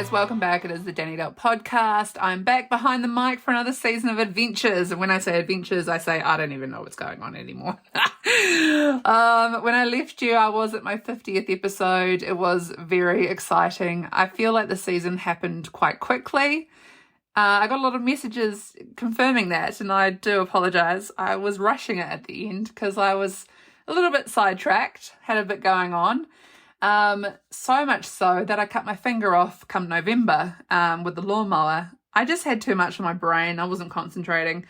guys, welcome back. It is the Dani podcast. I'm back behind the mic for another season of adventures. And when I say adventures, I say I don't even know what's going on anymore. When I left you, I was at my 50th episode. It was very exciting. I feel like the season happened quite quickly. I got a lot of messages confirming that, and I do apologize. I was rushing it at the end because I was a little bit sidetracked, had a bit going on. So much so that I cut my finger off come November with the lawnmower. I just had too much on my brain. I wasn't concentrating.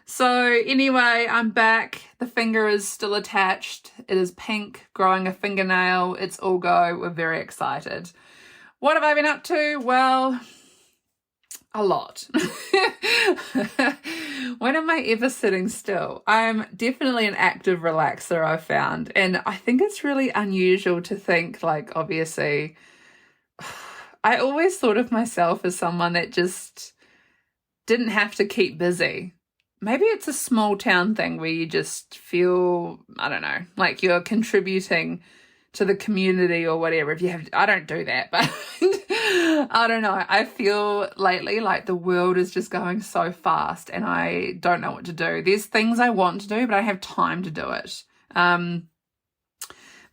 So anyway, I'm back. The finger is still attached. It is pink, growing a fingernail. It's all go. We're very excited. What have I been up to? Well, a lot. When am I ever sitting still? I'm definitely an active relaxer, I've found. And I think it's really unusual to think, like, obviously, I always thought of myself as someone that just didn't have to keep busy. Maybe it's a small town thing where you just feel, I don't know, like you're contributing to the community or whatever. If you have, I don't do that, but I don't know. I feel lately like the world is just going so fast and I don't know what to do. There's things I want to do, but I don't have time to do it.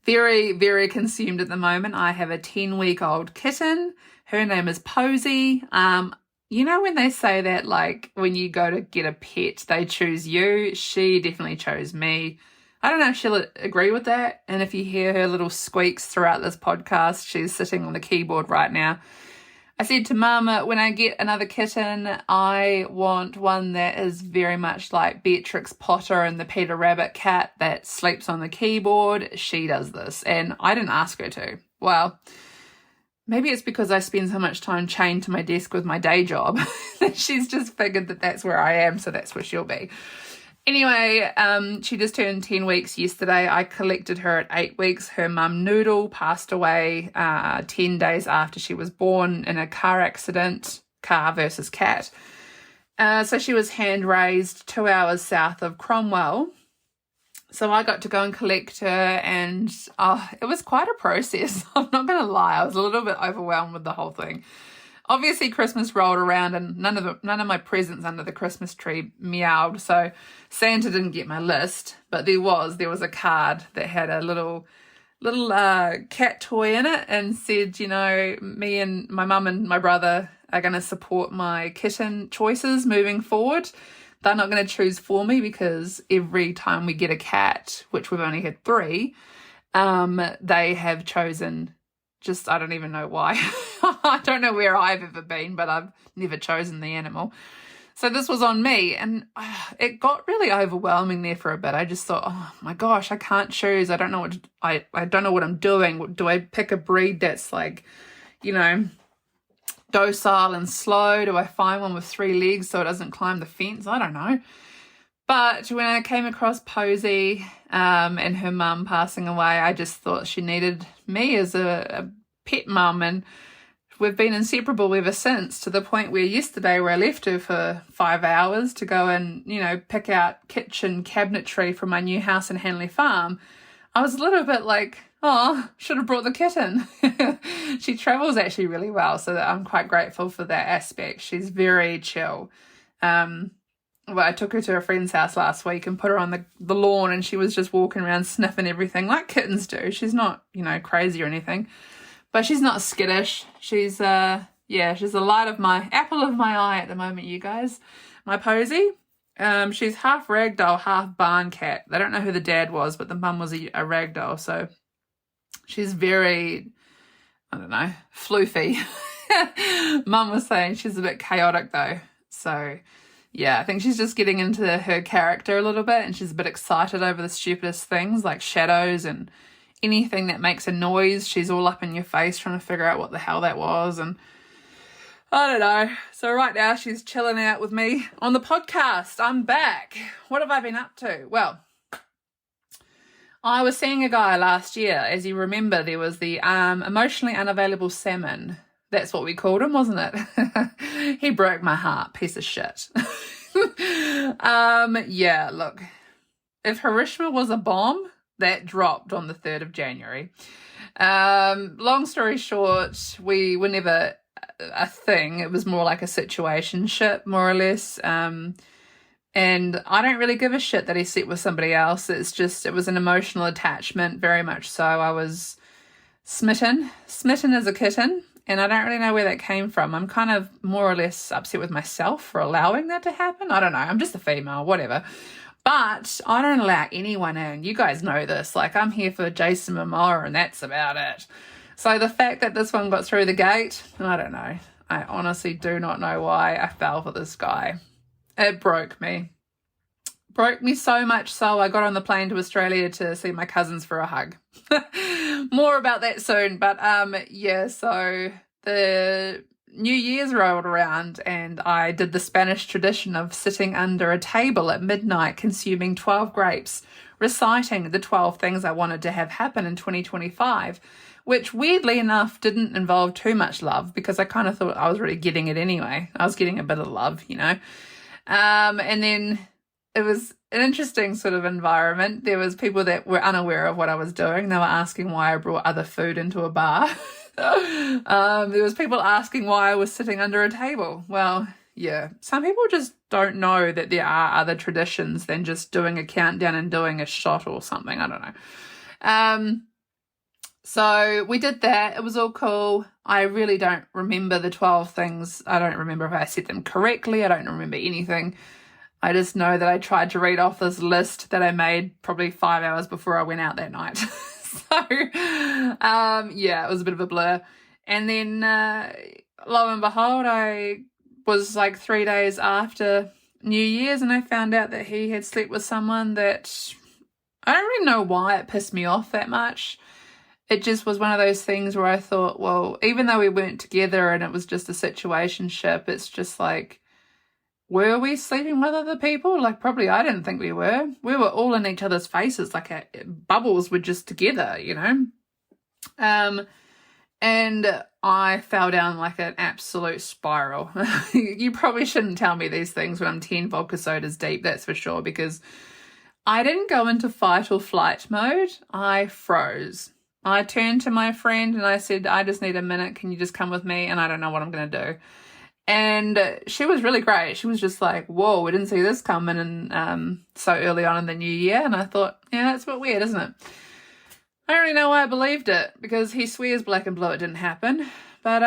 Very, very consumed at the moment. I have a 10-week-old kitten. Her name is Posy. You know when they say that, like, when you go to get a pet, they choose you? She definitely chose me. I don't know if she'll agree with that. And if you hear her little squeaks throughout this podcast, she's sitting on the keyboard right now. I said to Mama, when I get another kitten, I want one that is very much like Beatrix Potter and the Peter Rabbit cat that sleeps on the keyboard. She does this, and I didn't ask her to. Well, maybe it's because I spend so much time chained to my desk with my day job that she's just figured that that's where I am, so that's where she'll be. Anyway, she just turned 10 weeks yesterday. I collected her at 8 weeks. Her mum Noodle passed away 10 days after she was born in a car accident, car versus cat. So she was hand raised 2 hours south of Cromwell. So I got to go and collect her, and it was quite a process. I'm not going to lie. I was a little bit overwhelmed with the whole thing. Obviously, Christmas rolled around and none of my presents under the Christmas tree meowed, so Santa didn't get my list. But there was a card that had a little cat toy in it and said, you know, me and my mum and my brother are going to support my kitten choices moving forward. They're not going to choose for me because every time we get a cat, which we've only had 3, they have chosen. Just, I don't even know why. I don't know where I've ever been, but I've never chosen the animal. So this was on me, and it got really overwhelming there for a bit. I just thought, oh my gosh, I can't choose. I don't know I don't know what I'm doing. Do I pick a breed that's like, you know, docile and slow? Do I find one with 3 legs so it doesn't climb the fence? I don't know. But when I came across Posy and her mum passing away, I just thought she needed me as a pet mum, and we've been inseparable ever since, to the point where yesterday, where I left her for 5 hours to go and, you know, pick out kitchen cabinetry for my new house in Hanley Farm, I was a little bit like, oh, should have brought the kitten. She travels actually really well, so I'm quite grateful for that aspect. She's very chill. Well, I took her to a friend's house last week and put her on the lawn, and she was just walking around sniffing everything like kittens do. She's not, you know, crazy or anything, but she's not skittish. She's, she's the light of my, apple of my eye at the moment, you guys. My Posy, she's half ragdoll, half barn cat. They don't know who the dad was, but the mum was a ragdoll, so she's very, I don't know, floofy. Mum was saying she's a bit chaotic though, so yeah, I think she's just getting into her character a little bit, and she's a bit excited over the stupidest things like shadows and anything that makes a noise. She's all up in your face trying to figure out what the hell that was, and I don't know. So right now she's chilling out with me on the podcast. I'm back. What have I been up to? Well, I was seeing a guy last year. As you remember, there was the emotionally unavailable salmon. That's what we called him, wasn't it? He broke my heart, piece of shit. Yeah, look, if Hiroshima was a bomb, that dropped on the 3rd of January. Long story short, we were never a thing. It was more like a situationship, more or less. And I don't really give a shit that he slept with somebody else. It was an emotional attachment, very much so. I was smitten as a kitten, and I don't really know where that came from. I'm kind of more or less upset with myself for allowing that to happen. I don't know. I'm just a female, whatever. But I don't allow anyone in. You guys know this. Like, I'm here for Jason Momoa, and that's about it. So the fact that this one got through the gate, I don't know. I honestly do not know why I fell for this guy. It broke me. Broke me so much so I got on the plane to Australia to see my cousins for a hug. More about that soon. But yeah, so the New Year's rolled around and I did the Spanish tradition of sitting under a table at midnight consuming 12 grapes, reciting the 12 things I wanted to have happen in 2025, which weirdly enough didn't involve too much love because I kind of thought I was really getting it anyway. I was getting a bit of love, you know. And then it was an interesting sort of environment. There was people that were unaware of what I was doing. They were asking why I brought other food into a bar. There was people asking why I was sitting under a table. Well, yeah, some people just don't know that there are other traditions than just doing a countdown and doing a shot or something. I don't know. So we did that. It was all cool. I really don't remember the 12 things. I don't remember if I said them correctly. I don't remember anything. I just know that I tried to read off this list that I made probably 5 hours before I went out that night. So, yeah, it was a bit of a blur. And then, lo and behold, I was like 3 days after New Year's and I found out that he had slept with someone that I don't really know why it pissed me off that much. It just was one of those things where I thought, well, even though we weren't together and it was just a situationship, it's just like, were we sleeping with other people? Like, probably I didn't think we were. We were all in each other's faces, like bubbles were just together, you know? And I fell down like an absolute spiral. You probably shouldn't tell me these things when I'm 10 vodka sodas deep, that's for sure, because I didn't go into fight or flight mode. I froze. I turned to my friend and I said, I just need a minute. Can you just come with me? And I don't know what I'm going to do. And she was really great. She was just like, whoa, we didn't see this coming and so early on in the new year. And I thought, yeah, that's a bit weird, isn't it? I don't really know why I believed it because he swears black and blue it didn't happen. But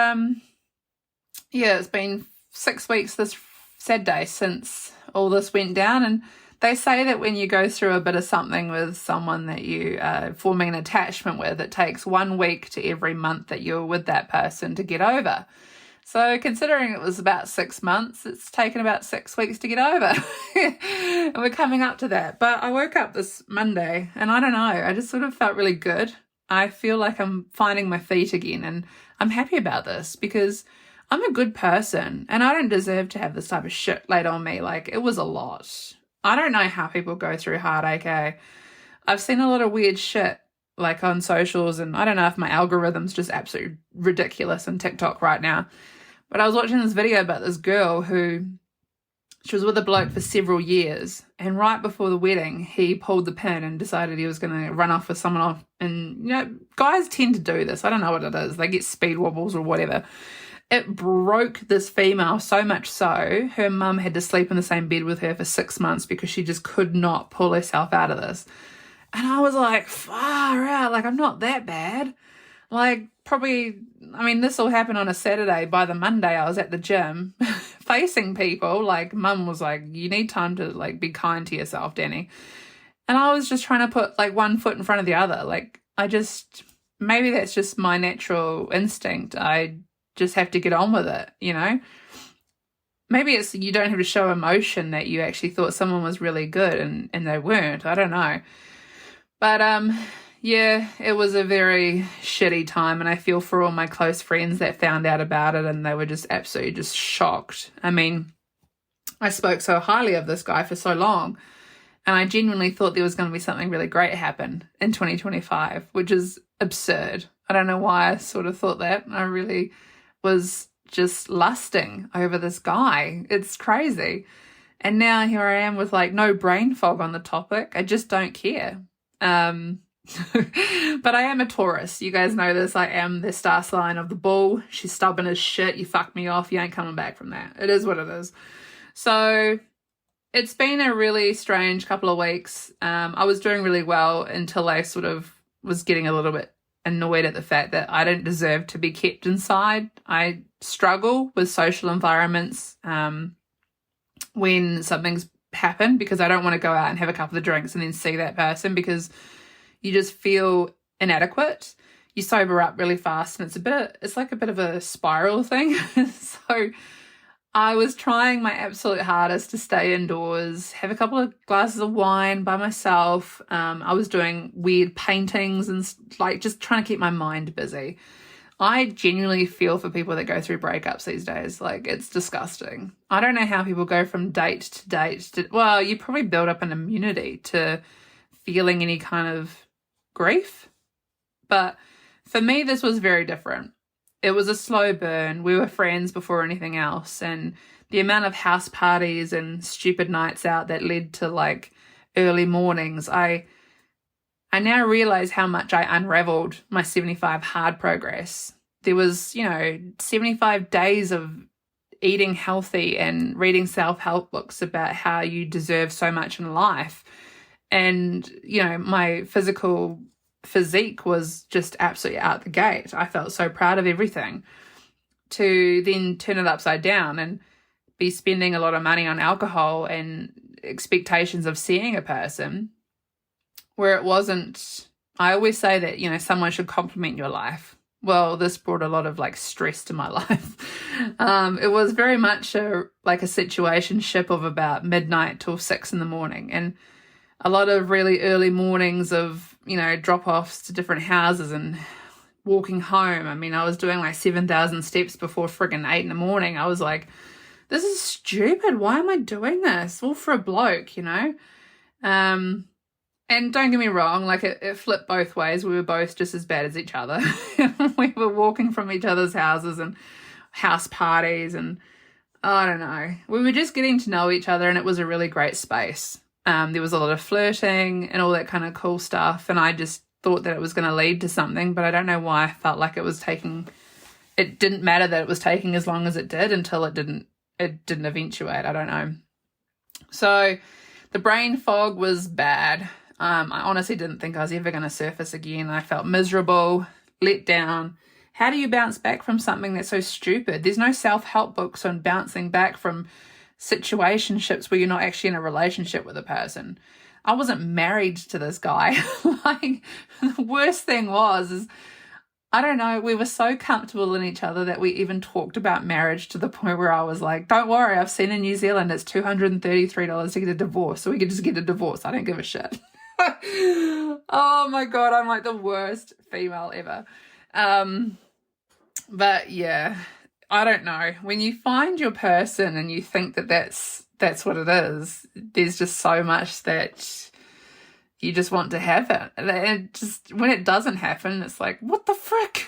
yeah, it's been 6 weeks this Saturday since all this went down. And they say that when you go through a bit of something with someone that you are forming an attachment with, it takes 1 week to every month that you're with that person to get over. So considering it was about 6 months, it's taken about 6 weeks to get over. And we're coming up to that. But I woke up this Monday and I don't know, I just sort of felt really good. I feel like I'm finding my feet again and I'm happy about this because I'm a good person and I don't deserve to have this type of shit laid on me. Like, it was a lot. I don't know how people go through heartache, eh? I've seen a lot of weird shit like on socials and I don't know if my algorithm's just absolutely ridiculous on TikTok right now. But I was watching this video about this girl who, she was with a bloke for several years and right before the wedding, he pulled the pin and decided he was going to run off with someone off. And, you know, guys tend to do this. I don't know what it is. They get speed wobbles or whatever. It broke this female so much so her mum had to sleep in the same bed with her for 6 months because she just could not pull herself out of this. And I was like, far out, like I'm not that bad. Like probably, I mean, this all happened on a Saturday. By the Monday, I was at the gym facing people. Like mum was like, you need time to like be kind to yourself, Dani. And I was just trying to put like one foot in front of the other. Like maybe that's just my natural instinct. I just have to get on with it, you know? Maybe it's you don't have to show emotion that you actually thought someone was really good and they weren't. I don't know. But yeah, it was a very shitty time and I feel for all my close friends that found out about it and they were just absolutely just shocked. I mean, I spoke so highly of this guy for so long and I genuinely thought there was going to be something really great happen in 2025, which is absurd. I don't know why I sort of thought that. I really was just lusting over this guy. It's crazy. And now here I am with like no brain fog on the topic. I just don't care. But I am a Taurus. You guys know this. I am the star sign of the bull. She's stubborn as shit. You fuck me off, you ain't coming back from that. It is what it is. So it's been a really strange couple of weeks. I was doing really well until I sort of was getting a little bit annoyed at the fact that I don't deserve to be kept inside. I struggle with social environments when something's happened, because I don't want to go out and have a couple of drinks and then see that person, because you just feel inadequate. You sober up really fast, and it's like a bit of a spiral thing. So I was trying my absolute hardest to stay indoors, have a couple of glasses of wine by myself. I was doing weird paintings and like just trying to keep my mind busy. I genuinely feel for people that go through breakups these days. Like, it's disgusting. I don't know how people go from date to date well, you probably build up an immunity to feeling any kind of grief. But for me, this was very different. It was a slow burn. We were friends before anything else. And the amount of house parties and stupid nights out that led to like early mornings, I now realize how much I unraveled my 75 hard progress. There was, 75 days of eating healthy and reading self-help books about how you deserve so much in life. And, my physique was just absolutely out the gate. I felt so proud of everything. To then turn it upside down and be spending a lot of money on alcohol and expectations of seeing a person where it wasn't. I always say that, someone should compliment your life. Well, this brought a lot of like stress to my life. It was very much a situationship of about midnight till 6 a.m. and a lot of really early mornings of, drop-offs to different houses and walking home. I mean, I was doing like 7,000 steps before friggin' 8 a.m. I was like, this is stupid. Why am I doing this? All for a bloke, And don't get me wrong, like it flipped both ways. We were both just as bad as each other. We were walking from each other's houses and house parties and I don't know. We were just getting to know each other, and it was a really great space. There was a lot of flirting and all that kind of cool stuff, and I just thought that it was going to lead to something, but I don't know why I felt like it didn't matter that it was taking as long as it did until it didn't eventuate. I don't know. So the brain fog was bad. I honestly didn't think I was ever going to surface again. I felt miserable, let down. How do you bounce back from something that's so stupid? There's no self-help books on bouncing back from situationships where you're not actually in a relationship with a person. I wasn't married to this guy. Like, the worst thing is I don't know, we were so comfortable in each other that we even talked about marriage, to the point where I was like, don't worry, I've seen in New Zealand it's $233 to get a divorce, so we could just get a divorce. I don't give a shit. Oh my God, I'm like the worst female ever. But yeah, I don't know. When you find your person and you think that that's what it is, there's just so much that you just want to have it. And just when it doesn't happen, it's like, what the frick?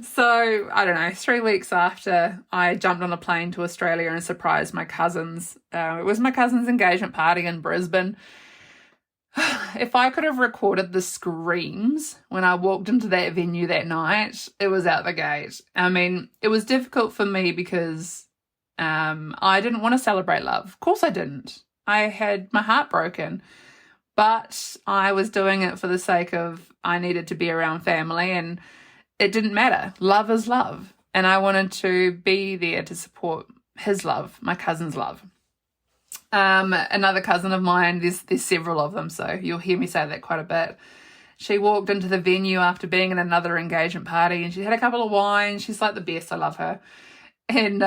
So, I don't know, 3 weeks after I jumped on a plane to Australia and surprised my cousins. It was my cousin's engagement party in Brisbane. If I could have recorded the screams when I walked into that venue that night, it was out the gate. I mean, it was difficult for me because I didn't want to celebrate love. Of course I didn't. I had my heart broken. But I was doing it for the sake of I needed to be around family, and it didn't matter. Love is love. And I wanted to be there to support his love, my cousin's love. Another cousin of mine, there's several of them, so you'll hear me say that quite a bit. She walked into the venue after being in another engagement party, and she had a couple of wines. She's like the best. I love her. And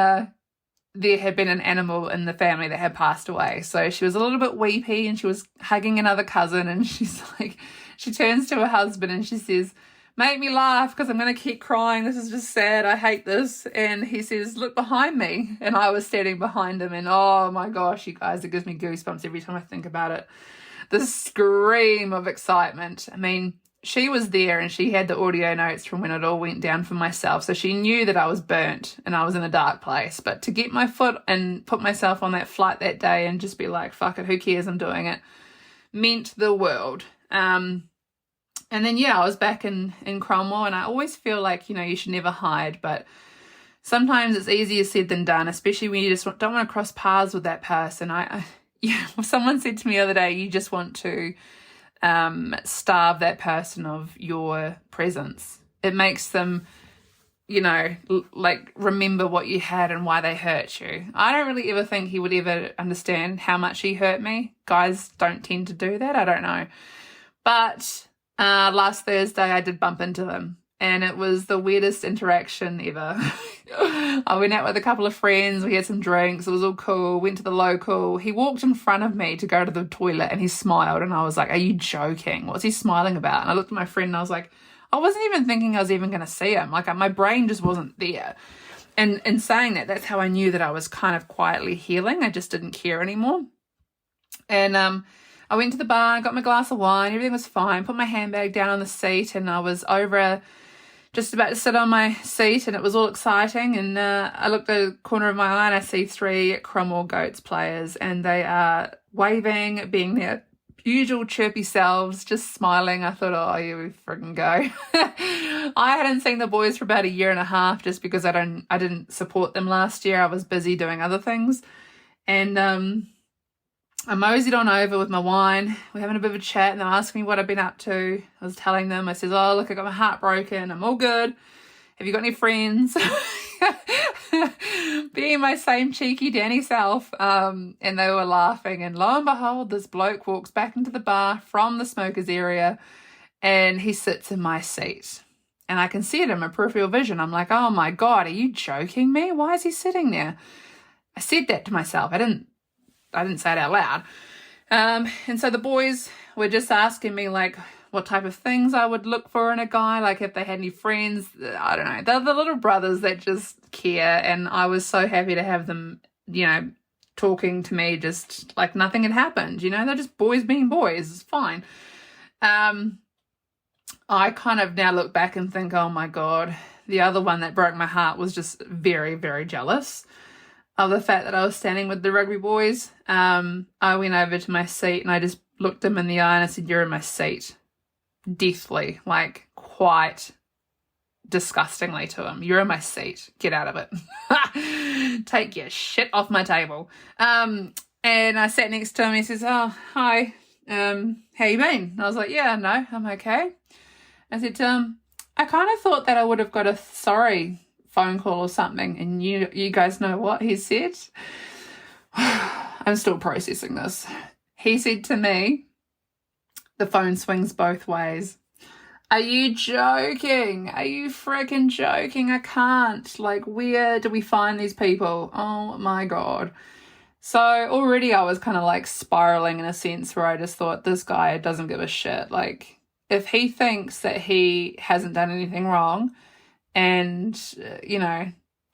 there had been an animal in the family that had passed away. So she was a little bit weepy, and she was hugging another cousin, and she's like, she turns to her husband and she says, make me laugh because I'm going to keep crying. This is just sad. I hate this. And he says, look behind me. And I was standing behind him, and oh my gosh, you guys, it gives me goosebumps every time I think about it. The scream of excitement. I mean, she was there and she had the audio notes from when it all went down for myself. So she knew that I was burnt and I was in a dark place. But to get my foot and put myself on that flight that day and just be like, fuck it, who cares, I'm doing it, meant the world. And then, yeah, I was back in Cromwell, and I always feel like, you should never hide, but sometimes it's easier said than done, especially when you just don't want to cross paths with that person. Yeah, someone said to me the other day, you just want to starve that person of your presence. It makes them, like remember what you had and why they hurt you. I don't really ever think he would ever understand how much he hurt me. Guys don't tend to do that. I don't know. But last Thursday I did bump into him, and it was the weirdest interaction ever. I went out with a couple of friends, we had some drinks, it was all cool, went to the local. He walked in front of me to go to the toilet and he smiled, and I was like, are you joking? What's he smiling about? And I looked at my friend and I was like, I wasn't even thinking I was even going to see him. Like, my brain just wasn't there. And in saying that, that's how I knew that I was kind of quietly healing. I just didn't care anymore. And I went to the bar, got my glass of wine, everything was fine, put my handbag down on the seat, and I was over just about to sit on my seat, and it was all exciting. And I looked at the corner of my eye and I see 3 Cromwell Goats players, and they are waving, being their usual chirpy selves, just smiling. I thought, oh, you friggin' go. I hadn't seen the boys for about a year and a half just because I didn't support them last year. I was busy doing other things. And I moseyed on over with my wine. We're having a bit of a chat, and they're asking me what I've been up to. I was telling them, I said, oh, look, I got my heart broken. I'm all good. Have you got any friends? Being my same cheeky Dani self. And they were laughing. And lo and behold, this bloke walks back into the bar from the smokers area, and he sits in my seat. And I can see it in my peripheral vision. I'm like, oh my God, are you joking me? Why is he sitting there? I said that to myself. I didn't say it out loud. And so the boys were just asking me, like, what type of things I would look for in a guy, like if they had any friends. I don't know. They're the little brothers that just care, and I was so happy to have them, talking to me just like nothing had happened. They're just boys being boys. It's fine. I kind of now look back and think, oh my God, the other one that broke my heart was just very, very jealous of the fact that I was standing with the rugby boys. I went over to my seat and I just looked him in the eye and I said, you're in my seat. Deathly, like quite disgustingly to him. You're in my seat. Get out of it. Take your shit off my table. And I sat next to him. He says, oh, hi. How you been? And I was like, yeah, no, I'm okay. I said to him, I kind of thought that I would have got a sorry phone call or something, and you guys know what he said? I'm still processing this. He said to me, the phone swings both ways. Are you joking? Are you freaking joking? I can't. Like, where do we find these people? Oh my God. So already I was kind of like spiraling in a sense where I just thought, this guy doesn't give a shit. Like, if he thinks that he hasn't done anything wrong, and,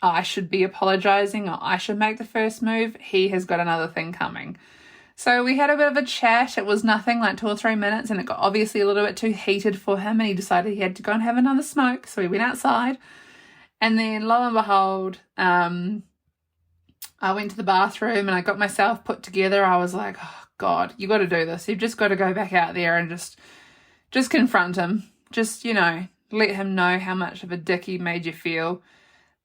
I should be apologizing or I should make the first move, he has got another thing coming. So we had a bit of a chat. It was nothing, like 2 or 3 minutes, and it got obviously a little bit too heated for him, and he decided he had to go and have another smoke. So we went outside, and then lo and behold, I went to the bathroom and I got myself put together. I was like, oh God, you got to do this. You've just got to go back out there and just confront him. Just, let him know how much of a dick he made you feel.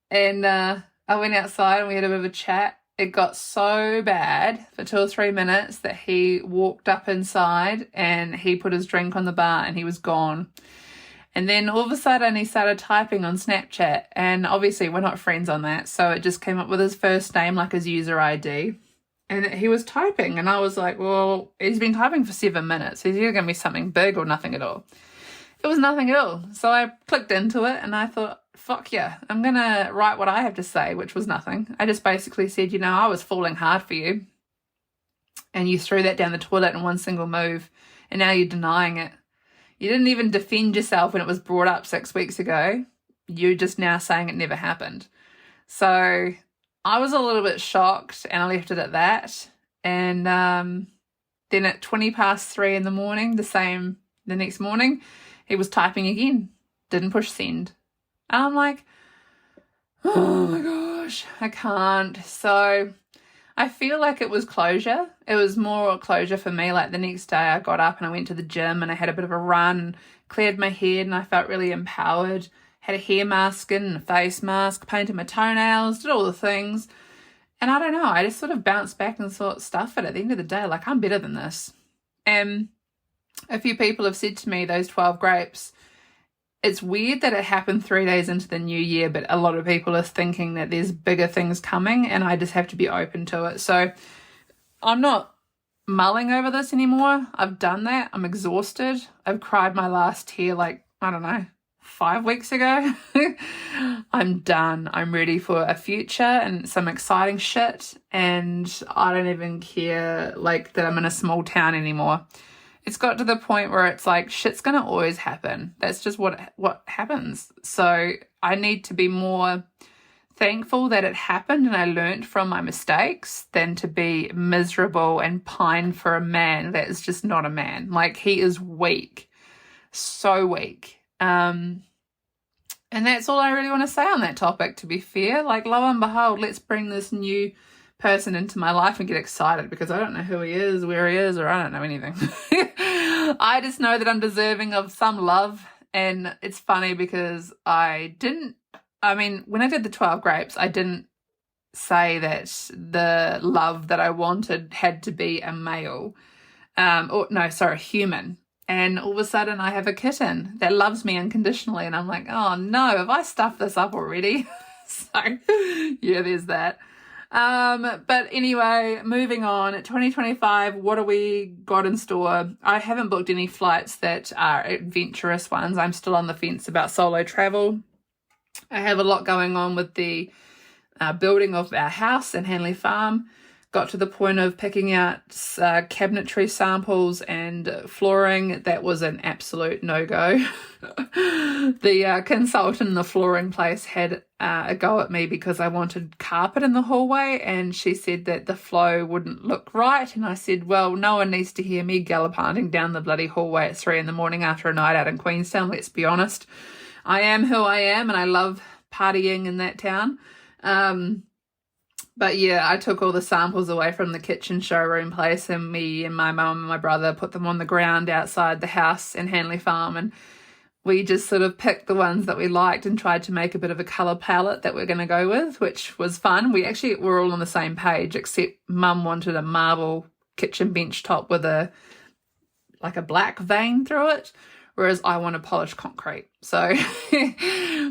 And I went outside and we had a bit of a chat. It got so bad for 2 or 3 minutes that he walked up inside and he put his drink on the bar and he was gone. And then all of a sudden he started typing on Snapchat, and obviously we're not friends on that, so it just came up with his first name, like his user ID. And he was typing, and I was like, well, he's been typing for 7 minutes. He's either going to be something big or nothing at all. It was nothing at all. So I clicked into it and I thought, fuck yeah, I'm going to write what I have to say, which was nothing. I just basically said, I was falling hard for you, and you threw that down the toilet in one single move, and now you're denying it. You didn't even defend yourself when it was brought up 6 weeks ago. You're just now saying it never happened. So I was a little bit shocked, and I left it at that. And then at 3:20 in the morning, the next morning, he was typing again. Didn't push send. And I'm like, oh my gosh, I can't. So I feel like it was closure. It was more closure for me. Like the next day I got up and I went to the gym and I had a bit of a run, cleared my head and I felt really empowered. Had a hair mask in and a face mask, painted my toenails, did all the things. And I don't know, I just sort of bounced back and thought, stuff it, at the end of the day, like, I'm better than this. And a few people have said to me, those 12 grapes, it's weird that it happened 3 days into the new year, but a lot of people are thinking that there's bigger things coming and I just have to be open to it. So I'm not mulling over this anymore. I've done that. I'm exhausted. I've cried my last tear like, I don't know, 5 weeks ago. I'm done. I'm ready for a future and some exciting shit, and I don't even care like that I'm in a small town anymore. It's got to the point where it's like, shit's gonna always happen. That's just what happens. So I need to be more thankful that it happened and I learned from my mistakes than to be miserable and pine for a man that is just not a man. Like, he is weak, so weak. And that's all I really want to say on that topic, to be fair. Like, lo and behold, let's bring this new person into my life and get excited, because I don't know who he is, where he is, or I don't know anything. I just know that I'm deserving of some love. And it's funny because when I did the 12 grapes, I didn't say that the love that I wanted had to be a male, a human. And all of a sudden I have a kitten that loves me unconditionally. And I'm like, oh no, have I stuffed this up already? So yeah, there's that. But anyway, moving on, 2025, what do we got in store? I haven't booked any flights that are adventurous ones. I'm still on the fence about solo travel. I have a lot going on with the building of our house in Hanley Farm. Got to the point of picking out cabinetry samples and flooring. That was an absolute no-go. The consultant in the flooring place had a go at me because I wanted carpet in the hallway, and she said that the flow wouldn't look right. And I said, well, no one needs to hear me gallivanting down the bloody hallway at 3 a.m. after a night out in Queenstown, let's be honest. I am who I am, and I love partying in that town. But yeah, I took all the samples away from the kitchen showroom place, and me and my mum and my brother put them on the ground outside the house in Hanley Farm, and we just sort of picked the ones that we liked and tried to make a bit of a colour palette that we're going to go with, which was fun. We actually were all on the same page, except Mum wanted a marble kitchen bench top with a black vein through it, whereas I want a polished concrete. So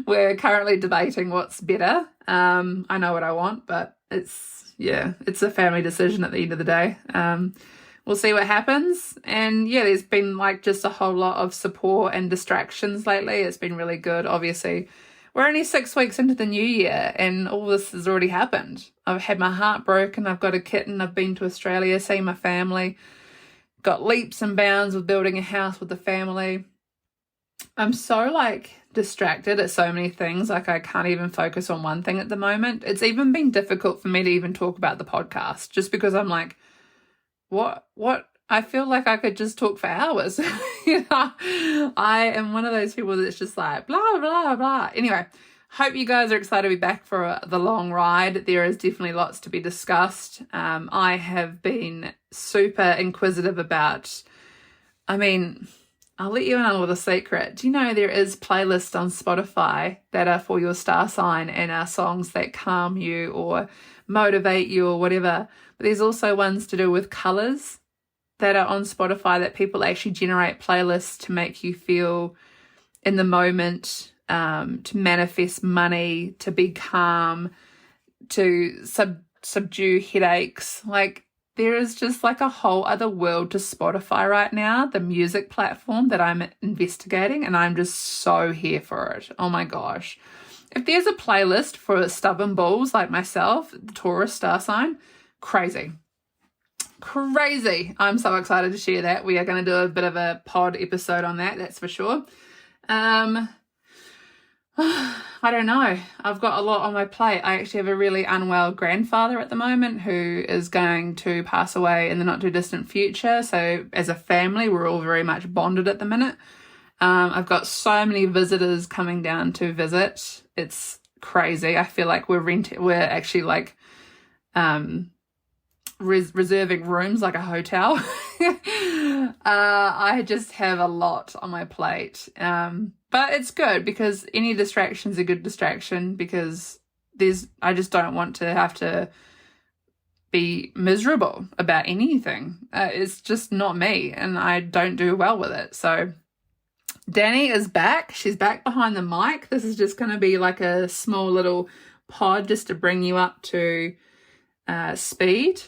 we're currently debating what's better. I know what I want, but it's a family decision at the end of the day. We'll see what happens. And yeah, there's been like just a whole lot of support and distractions lately. It's been really good. Obviously, we're only 6 weeks into the new year and all this has already happened. I've had my heart broken. I've got a kitten. I've been to Australia, seen my family, got leaps and bounds with building a house with the family. I'm so distracted at so many things. I can't even focus on one thing at the moment. It's even been difficult for me to even talk about the podcast, just because I'm like, what? I feel like I could just talk for hours. I am one of those people that's just like, blah, blah, blah. Anyway, hope you guys are excited to be back for the long ride. There is definitely lots to be discussed. I have been super inquisitive about, I'll let you in on a little secret. Do you know there is playlists on Spotify that are for your star sign and are songs that calm you or motivate you or whatever? But there's also ones to do with colours that are on Spotify that people actually generate playlists to make you feel in the moment, to manifest money, to be calm, to subdue headaches. There is just a whole other world to Spotify right now, the music platform that I'm investigating, and I'm just so here for it. Oh my gosh. If there's a playlist for stubborn bulls like myself, the Taurus star sign, crazy. I'm so excited to share that. We are going to do a bit of a pod episode on that's for sure. I don't know. I've got a lot on my plate. I actually have a really unwell grandfather at the moment who is going to pass away in the not too distant future. So as a family, we're all very much bonded at the minute. I've got so many visitors coming down to visit. It's crazy. I feel like we're actually reserving rooms like a hotel. I just have a lot on my plate. But it's good because any distraction's a good distraction because I just don't want to have to be miserable about anything. It's just not me and I don't do well with it. So Dani is back. She's back behind the mic. This is just going to be like a small little pod just to bring you up to speed.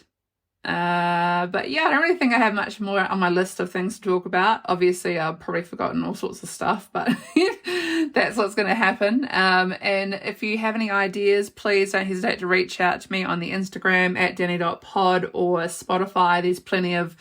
But yeah, I don't really think I have much more on my list of things to talk about. Obviously, I've probably forgotten all sorts of stuff, but that's what's going to happen. And if you have any ideas, please don't hesitate to reach out to me on the Instagram at dani.pod or Spotify. There's plenty of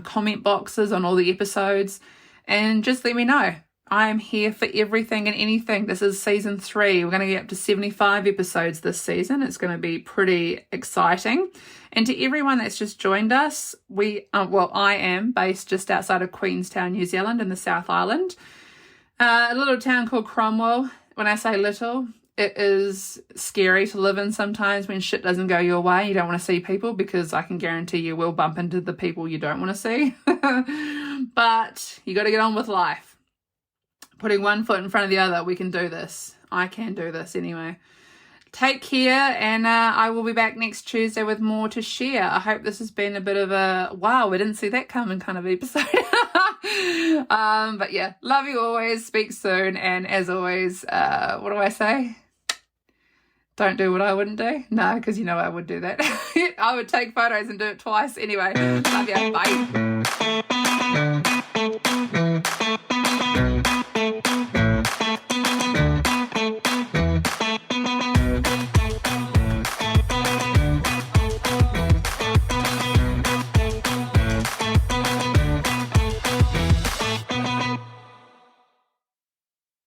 comment boxes on all the episodes. And just let me know. I am here for everything and anything. This is season 3. We're going to get up to 75 episodes this season. It's going to be pretty exciting. And to everyone that's just joined us, I am based just outside of Queenstown, New Zealand in the South Island. A little town called Cromwell. When I say little, it is scary to live in sometimes when shit doesn't go your way. You don't want to see people because I can guarantee you will bump into the people you don't want to see. But you got to get on with life. Putting one foot in front of the other, we can do this. I can do this anyway. Take care, and I will be back next Tuesday with more to share. I hope this has been a bit of a, wow, we didn't see that coming kind of episode. But yeah, love you always, speak soon, and as always, what do I say? Don't do what I wouldn't do? No, because you know I would do that. I would take photos and do it twice. Anyway, love you, bye.